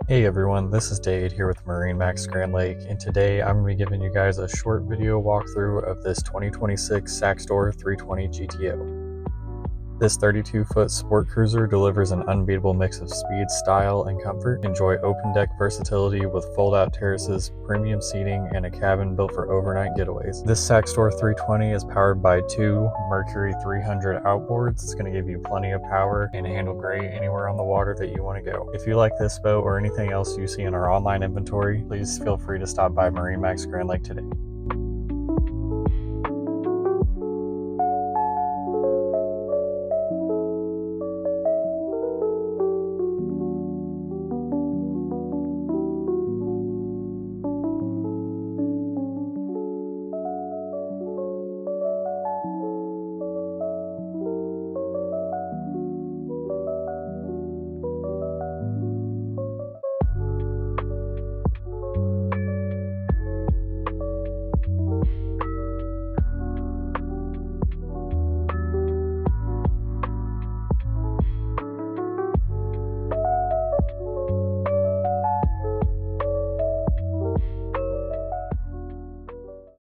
Hey everyone, this is Dade here with MarineMax Grand Lake, and today I'm going to be giving you guys a short video walkthrough of this 2026 Saxdor 320 GTO. This 32-foot sport cruiser delivers an unbeatable mix of speed, style, and comfort. Enjoy open deck versatility with fold-out terraces, premium seating, and a cabin built for overnight getaways. This Saxdor 320 is powered by two Mercury 300 outboards. It's going to give you plenty of power and handle great anywhere on the water that you want to go. If you like this boat or anything else you see in our online inventory, please feel free to stop by MarineMax Grand Lake today.